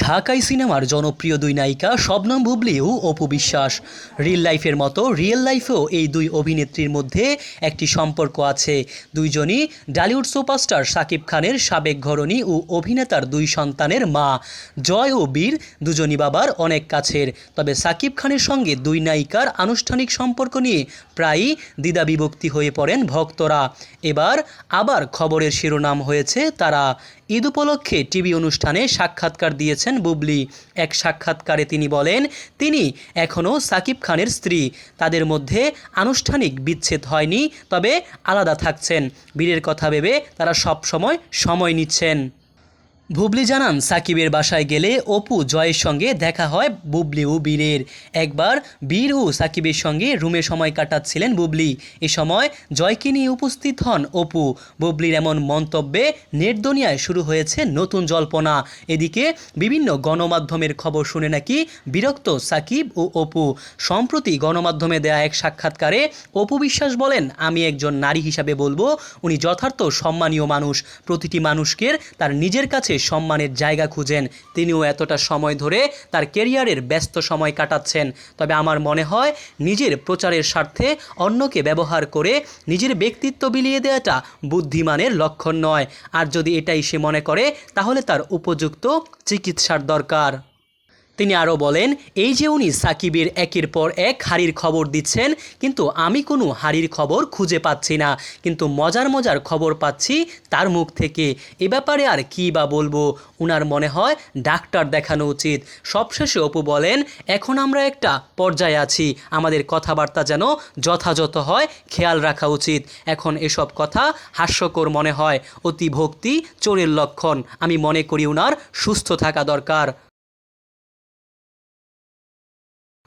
ঢাকাই সিনেমার জনপ্রিয় দুই নায়িকা শবনম বুবলী ও অপু বিশ্বাস। রিল লাইফের মতো রিয়েল লাইফেও এই দুই অভিনেত্রীর মধ্যে একটি সম্পর্ক আছে। দুইজনই ডালিউড সুপারস্টার শাকিব খানের সাবেক ঘরণী ও অভিনেতার দুই সন্তানের মা। জয় ও বীর দুজনই বাবার অনেক কাছের। তবে শাকিব খানের সঙ্গে দুই নায়িকার আনুষ্ঠানিক সম্পর্ক নিয়ে প্রায়ই দ্বিধাবিভক্তি হয়ে পড়েন ভক্তরা। এবার আবার খবরের শিরোনাম হয়েছে তারা। ঈদ উপলক্ষে টিভি অনুষ্ঠানে সাক্ষাৎকার দিয়েছেন বুবলী। এক সাক্ষাৎকারে তিনি বলেন, তিনি এখনও শাকিব খানের স্ত্রী। তাদের মধ্যে আনুষ্ঠানিক বিচ্ছেদ হয়নি, তবে আলাদা থাকছেন। বীরের কথা ভেবে তারা সবসময় সময় নিচ্ছেন। বুবলী জানান, সাকিবের বাসায় গেলে অপু জয়ের সঙ্গে দেখা হয় বুবলী ও বীরের। একবার বীর ও সাকিবের সঙ্গে রুমে সময় কাটাচ্ছিলেন বুবলী। এ সময় জয়কে নিয়ে উপস্থিত হন অপু। বুবলীর এমন মন্তব্যে নেট দুনিয়ায় শুরু হয়েছে নতুন জল্পনা। এদিকে বিভিন্ন গণমাধ্যমের খবর শুনে নাকি বিরক্ত সাকিব ও অপু। সম্প্রতি গণমাধ্যমে দেয়া এক সাক্ষাৎকারে অপু বিশ্বাস বলেন, আমি একজন নারী হিসাবে বলবো, উনি যথার্থ সম্মানীয় মানুষ। প্রতিটি মানুষকে তার নিজের কাছে সম্মানের জায়গা খুঁজেন। তিনিও এতটা সময় ধরে তার ক্যারিয়ারের ব্যস্ত সময় কাটাচ্ছেন। তবে আমার মনে হয় নিজের প্রচারের স্বার্থে অন্যকে ব্যবহার করে নিজের ব্যক্তিত্ব বিলিয়ে দেওয়াটা বুদ্ধিমানের লক্ষণ নয়। আর যদি এটাই সে মনে করে, তাহলে তার উপযুক্ত চিকিৎসার দরকার। তিনি আরও বলেন, এই যে উনি সাকিবের একের পর এক হারির খবর দিচ্ছেন, কিন্তু আমি কোনো হারির খবর খুঁজে পাচ্ছি না, কিন্তু মজার মজার খবর পাচ্ছি তার মুখ থেকে। এ ব্যাপারে আর কী বা বলবো, উনার মনে হয় ডাক্তার দেখানো উচিত। সবশেষে অপু বলেন, এখন আমরা একটা পর্যায়ে আছি, আমাদের কথাবার্তা যেন যথাযথ হয়, খেয়াল রাখা উচিত। এখন এসব কথা হাস্যকর মনে হয়, অতি ভক্তি চোরের লক্ষণ। আমি মনে করি উনার সুস্থ থাকা দরকার।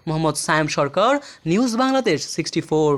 মোহাম্মদ সায়েম সরকার, নিউজ বাংলাদেশ 64।